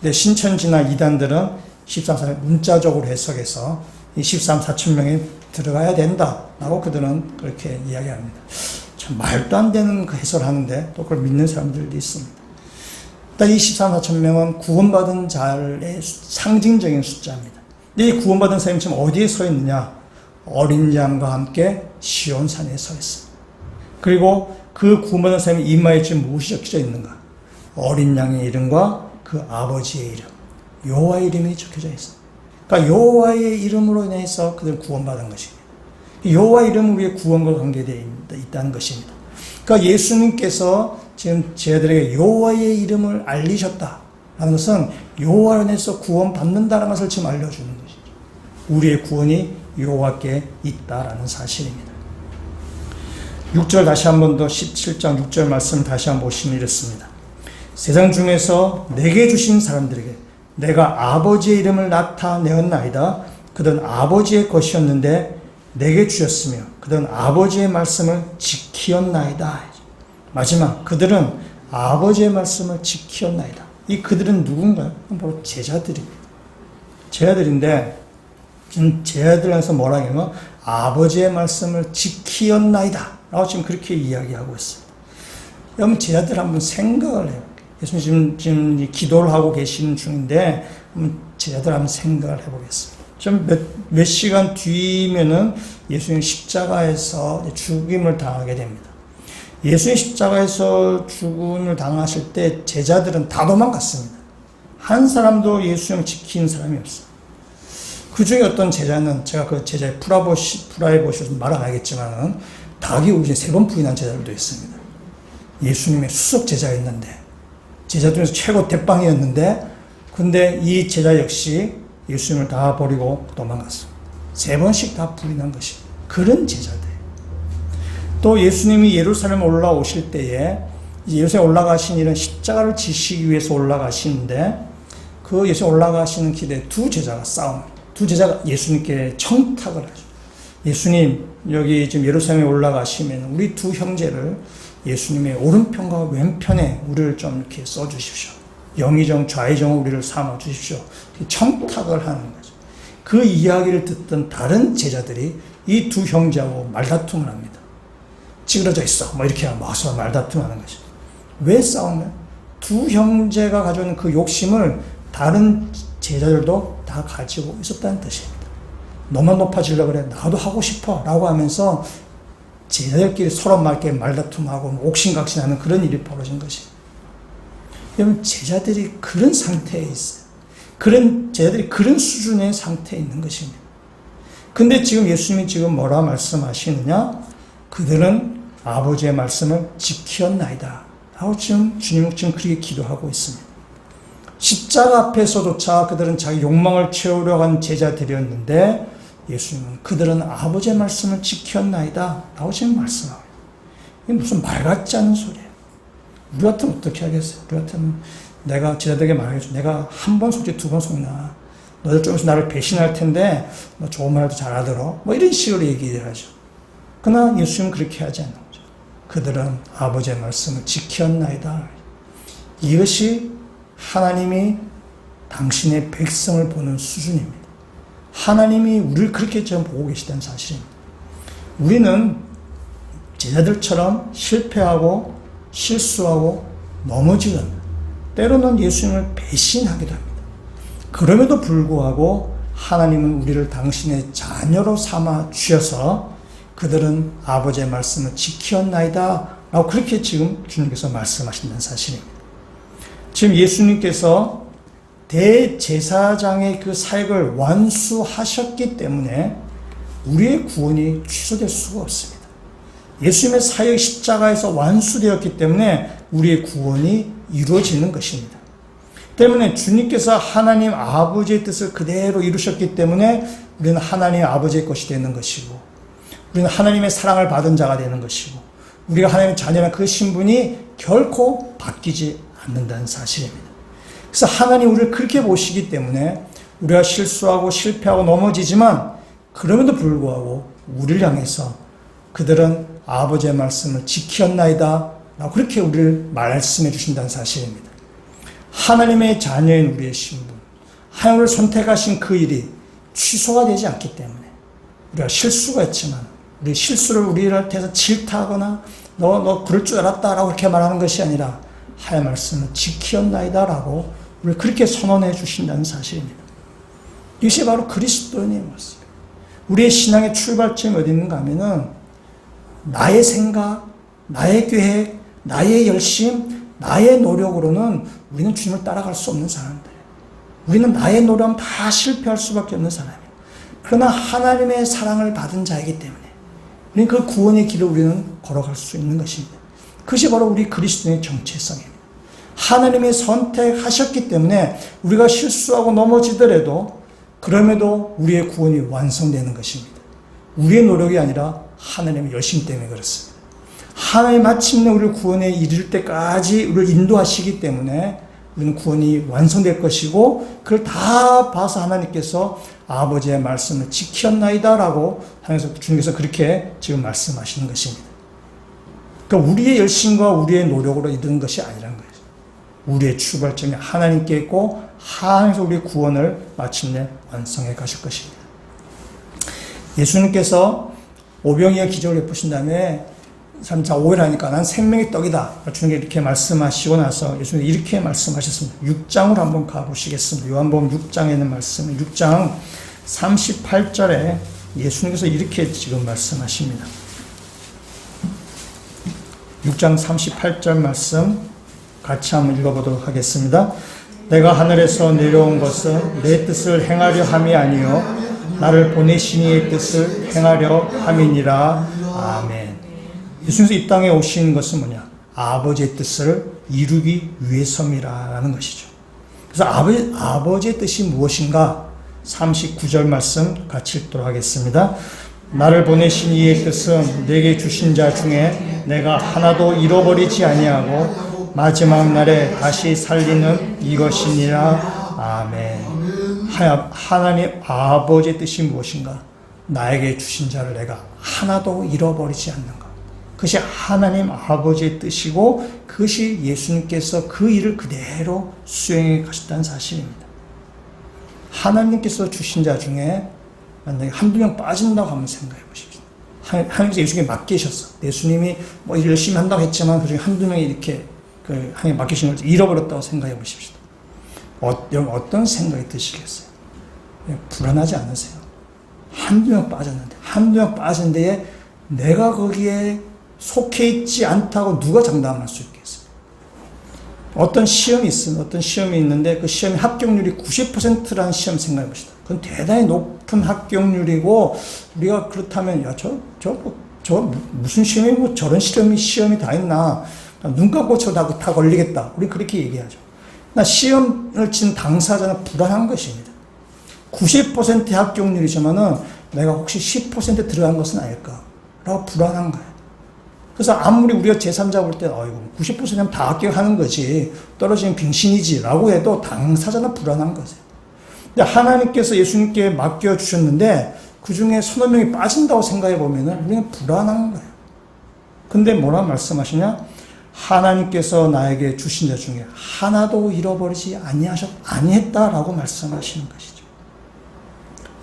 근데 신천지나 이단들은 14만 4천 문자적으로 해석해서 이 14만 4천 명이 들어가야 된다라고 그들은 그렇게 이야기합니다. 참 말도 안 되는 그 해설을 하는데 또 그걸 믿는 사람들도 있습니다. 일단 이 14만 4천 명은 구원받은 자의 상징적인 숫자입니다. 근데 이 구원받은 사람이 지금 어디에 서 있느냐? 어린 양과 함께 시온산에 서 있습니다. 그리고 그 구원받은 사람의 이마에 지금 무엇이 적혀져 있는가? 어린 양의 이름과 그 아버지의 이름, 여호와의 이름이 적혀져 있습니다. 그러니까 여호와의 이름으로 인해서 그들 구원받은 것입니다. 여호와의 이름은 우리의 구원과 관계되어 있다는 것입니다. 그러니까 예수님께서 지금 제자들에게 여호와의 이름을 알리셨다라는 것은 여호와로 인해서 구원받는다는 것을 지금 알려주는 것이죠. 우리의 구원이 여호와께 있다라는 사실입니다. 6절 다시 한 번 더 17장 6절 말씀 다시 한번 보시면 이렇습니다. 세상 중에서 내게 주신 사람들에게 내가 아버지의 이름을 나타내었나이다. 그들은 아버지의 것이었는데 내게 주셨으며 그들은 아버지의 말씀을 지키었나이다. 마지막 그들은 아버지의 말씀을 지키었나이다. 이 그들은 누군가요? 바로 제자들입니다. 제자들인데 지금 제자들 안에서 뭐라 하냐면 아버지의 말씀을 지키었나이다 라고 지금 그렇게 이야기하고 있습니다. 여러분 제자들 한번 생각을 해요. 예수님 지금 기도를 하고 계시는 중인데 한번 제자들 한번 생각을 해보겠습니다. 좀 몇 시간 뒤면은 예수님 십자가에서 죽임을 당하게 됩니다. 예수님 십자가에서 죽음을 당하실 때 제자들은 다 도망갔습니다. 한 사람도 예수님을 지키는 사람이 없어요. 그 중에 어떤 제자는 제가 그 제자의 프라이보시에서 말 안 하겠지만은 닭이 오기 전에 3번 부인한 제자들도 있습니다. 예수님의 수석 제자였는데 제자 중에서 최고 대빵이었는데 근데 이 제자 역시 예수님을 다 버리고 도망갔습니다. 3번씩 다 부인한 것이 그런 제자들. 또 예수님이 예루살렘에 올라오실 때에 예루살렘에 올라가신 일은 십자가를 지시기 위해서 올라가시는데 그 예수님 올라가시는 길에 두 제자가 싸웁니다. 두 제자가 예수님께 청탁을 하죠. 예수님 여기 지금 예루살렘에 올라가시면 우리 두 형제를 예수님의 오른편과 왼편에 우리를 좀 이렇게 써주십시오. 영의정 좌의정 우리를 삼아 주십시오. 청탁을 하는 거죠. 그 이야기를 듣던 다른 제자들이 이 두 형제하고 말다툼을 합니다. 찌그러져 있어. 뭐 이렇게 와서 말다툼하는 거죠. 왜 싸우면? 두 형제가 가지고 있는 그 욕심을 다른 제자들도 다 가지고 있었다는 뜻입니다. 너만 높아지려고 그래. 나도 하고 싶어. 라고 하면서 제자들끼리 서로 막 말다툼하고 옥신각신하는 그런 일이 벌어진 것입니다. 여러분 제자들이 그런 상태에 있어요. 제자들이 그런 수준의 상태에 있는 것입니다. 근데 지금 예수님이 지금 뭐라 말씀하시느냐? 그들은 아버지의 말씀을 지켰나이다. 라고 지금 주님은 지금 그렇게 기도하고 있습니다. 십자가 앞에서조차 그들은 자기 욕망을 채우려고 한 제자들이었는데 예수님은 그들은 아버지의 말씀을 지켰나이다. 라고 지금 말씀하고 이게 무슨 말 같지 않은 소리예요. 우리 같으면 어떻게 하겠어요? 우리 같으면 내가 제자들에게 말하겠죠. 내가 한 번 속지 두 번 속나. 너희들 좀 있으면 나를 배신할 텐데 너 좋은 말도 잘 알아들어. 뭐 이런 식으로 얘기를 하죠. 그러나 예수님은 그렇게 하지 않는 거죠. 그들은 아버지의 말씀을 지켰나이다. 이것이 하나님이 당신의 백성을 보는 수준입니다. 하나님이 우리를 그렇게 지금 보고 계시다는 사실입니다. 우리는 제자들처럼 실패하고 실수하고 넘어지고 합니다. 때로는 예수님을 배신하기도 합니다. 그럼에도 불구하고 하나님은 우리를 당신의 자녀로 삼아 주셔서 그들은 아버지의 말씀을 지켰나이다 그렇게 지금 주님께서 말씀하신다는 사실입니다. 지금 예수님께서 대제사장의 그 사역을 완수하셨기 때문에 우리의 구원이 취소될 수가 없습니다. 예수님의 사역 십자가에서 완수되었기 때문에 우리의 구원이 이루어지는 것입니다. 때문에 주님께서 하나님 아버지의 뜻을 그대로 이루셨기 때문에 우리는 하나님 아버지의 것이 되는 것이고, 우리는 하나님의 사랑을 받은 자가 되는 것이고, 우리가 하나님의 자녀라는 그 신분이 결코 바뀌지 않는다는 사실입니다. 그래서 하나님 우리를 그렇게 보시기 때문에 우리가 실수하고 실패하고 넘어지지만 그럼에도 불구하고 우리를 향해서 그들은 아버지의 말씀을 지켰나이다 라고 그렇게 우리를 말씀해 주신다는 사실입니다. 하나님의 자녀인 우리의 신분, 하나님을 선택하신 그 일이 취소가 되지 않기 때문에 우리가 실수가 있지만 우리 실수를 우리한테서 질타하거나 너 그럴 줄 알았다 라고 그렇게 말하는 것이 아니라 하나님의 말씀을 지켰나이다 라고 우리를 그렇게 선언해 주신다는 사실입니다. 이것이 바로 그리스도인의 모습. 우리의 신앙의 출발점이 어디 있는가 하면은 나의 생각, 나의 계획, 나의 열심, 나의 노력으로는 우리는 주님을 따라갈 수 없는 사람들. 우리는 나의 노력하면 다 실패할 수밖에 없는 사람이에요. 그러나 하나님의 사랑을 받은 자이기 때문에 우리는 그 구원의 길을 우리는 걸어갈 수 있는 것입니다. 그것이 바로 우리 그리스도인의 정체성입니다. 하나님이 선택하셨기 때문에 우리가 실수하고 넘어지더라도 그럼에도 우리의 구원이 완성되는 것입니다. 우리의 노력이 아니라 하나님의 열심 때문에 그렇습니다. 하나님 마침내 우리를 구원에 이를 때까지 우리를 인도하시기 때문에 우리는 구원이 완성될 것이고 그걸 다 봐서 하나님께서 아버지의 말씀을 지켰나이다 라고 하면서 주님께서 그렇게 지금 말씀하시는 것입니다. 그러니까 우리의 열심과 우리의 노력으로 이루는 것이 아니라는 거예요. 우리의 출발점이 하나님께 있고 하나님께서 우리의 구원을 마침내 완성해 가실 것입니다. 예수님께서 오병이어 기적을 베푸신 다음에 자 오해하니까 난 생명의 떡이다. 주님께 이렇게 말씀하시고 나서 예수님 이렇게 말씀하셨습니다. 6장으로 한번 가보시겠습니다. 요한복음 6장에 있는 말씀, 6장 38절에 예수님께서 이렇게 지금 말씀하십니다. 6장 38절 말씀 같이 한번 읽어보도록 하겠습니다. 내가 하늘에서 내려온 것은 내 뜻을 행하려 함이 아니요 나를 보내신 이의 뜻을 행하려 함이니라. 아멘. 예수님께서 이 땅에 오신 것은 뭐냐? 아버지의 뜻을 이루기 위해서이라는 것이죠. 그래서 아버지의 뜻이 무엇인가? 39절 말씀 같이 읽도록 하겠습니다. 나를 보내신 이의 뜻은 내게 주신 자 중에 내가 하나도 잃어버리지 아니하고 마지막 날에 다시 살리는 이것이니라. 아멘. 하나님 아버지의 뜻이 무엇인가? 나에게 주신 자를 내가 하나도 잃어버리지 않는 것. 그것이 하나님 아버지의 뜻이고 그것이 예수님께서 그 일을 그대로 수행해 가셨다는 사실입니다. 하나님께서 주신 자 중에 만약에 한두 명 빠진다고 한번 생각해 보십시오. 하나님께서 예수님께 맡기셨어. 예수님이 뭐 열심히 한다고 했지만 그 중에 한두 명이 이렇게 하나님께 맡기신 걸 잃어버렸다고 생각해 보십시오. 어떤 생각이 드시겠어요? 불안하지 않으세요? 한두 명 빠졌는데, 한두 명 빠진 데에 내가 거기에 속해 있지 않다고 누가 장담할 수 있겠어요? 어떤 시험이 있으면, 어떤 시험이 있는데 그 시험의 합격률이 90%라는 시험 생각해 봅시다. 그건 대단히 높은 합격률이고, 우리가 그렇다면, 야, 저 무슨 시험이, 뭐 저런 시험이 다 있나. 눈 감고 다 걸리겠다. 우리 그렇게 얘기하죠. 나 시험을 친 당사자는 불안한 것입니다. 90%의 합격률이지만은 내가 혹시 10% 들어간 것은 아닐까? 라고 불안한 거예요. 그래서 아무리 우리가 제3자 볼 때, 90%면 다 합격하는 거지, 떨어지면 빙신이지, 라고 해도 당사자는 불안한 거죠. 근데 하나님께서 예수님께 맡겨주셨는데, 그 중에 서너 명이 빠진다고 생각해 보면은 우리는 불안한 거예요. 근데 뭐라 말씀하시냐? 하나님께서 나에게 주신 자 중에 하나도 잃어버리지 아니했다라고 말씀하시는 것이죠.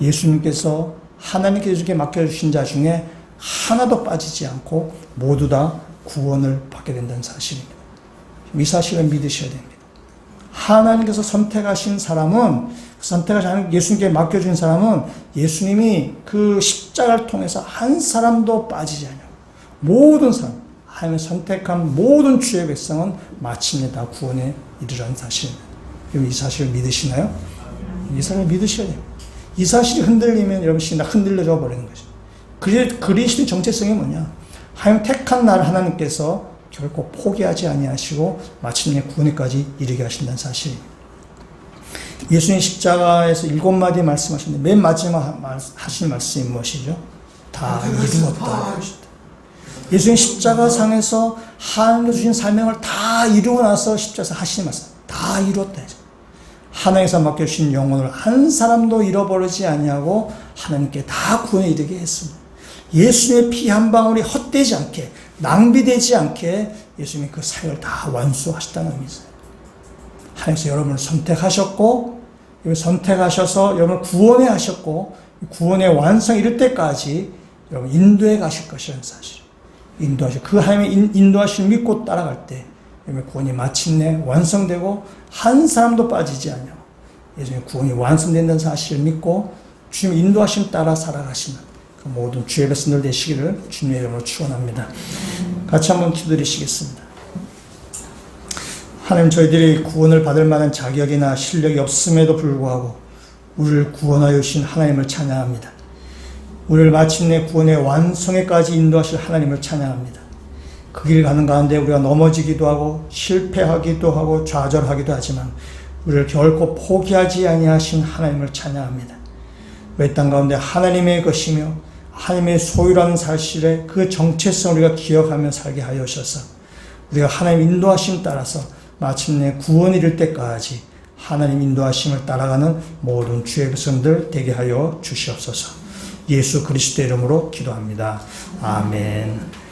예수님께서 하나님께서 맡겨주신 자 중에 하나도 빠지지 않고 모두 다 구원을 받게 된다는 사실입니다. 이 사실을 믿으셔야 됩니다. 하나님께서 선택하신 사람은, 선택하신 예수님께 맡겨준 사람은 예수님이 그 십자가를 통해서 한 사람도 빠지지 않아요. 모든 사람, 하나님의 선택한 모든 주의 백성은 마침내 다 구원에 이르라는 사실입니다. 여러분 이 사실을 믿으시나요? 이 사실을 믿으셔야 돼요. 이 사실이 흔들리면 여러분 신앙 흔들려져 버리는 거죠. 그리스도의 정체성이 뭐냐? 하나님 택한 날 하나님께서 결코 포기하지 아니하시고 마침내 구원에까지 이르게 하신다는 사실입니다. 예수님 십자가에서 7마디 말씀하셨는데 맨 마지막 하신 말씀이 무엇이죠? 다 이루었다. 예수님 십자가 상에서 하나님께서 주신 사명을 다 이루고 나서 십자가에서 하신 말씀 다 이루었다. 하나님께서 맡겨주신 영혼을 한 사람도 잃어버리지 아니하고 하나님께 다 구원에 이르게 했습니다. 예수님의 피 한 방울이 헛되지 않게 낭비되지 않게 예수님이 그 사역을 다 완수하셨다는 의미입니다. 하나님께서 여러분을 선택하셨고 선택하셔서 여러분을 구원해 하셨고 구원의 완성 이를 때까지 여러분 인도해 가실 것이라는 사실. 그 하나님의 인도하심을 믿고 따라갈 때 여러분 구원이 마침내 완성되고 한 사람도 빠지지 않냐고 예수님의 구원이 완성된다는 사실을 믿고 주님의 인도하심 따라 살아가시는 그 모든 주의 백성들 되시기를 주님의 이름으로 축원합니다. 같이 한번 기도드리시겠습니다. 하나님, 저희들이 구원을 받을 만한 자격이나 실력이 없음에도 불구하고 우리를 구원하여 주신 하나님을 찬양합니다. 우리를 마침내 구원의 완성에까지 인도하실 하나님을 찬양합니다. 그 길 가는 가운데 우리가 넘어지기도 하고 실패하기도 하고 좌절하기도 하지만 우리를 결코 포기하지 아니하신 하나님을 찬양합니다. 이 땅 가운데 하나님의 것이며 하나님의 소유라는 사실에 그 정체성을 우리가 기억하며 살게 하여 주셔서 우리가 하나님 인도하심 따라서 마침내 구원이 이를 때까지 하나님 인도하심을 따라가는 모든 주의 백성들 되게 하여 주시옵소서. 예수 그리스도의 이름으로 기도합니다. 아멘.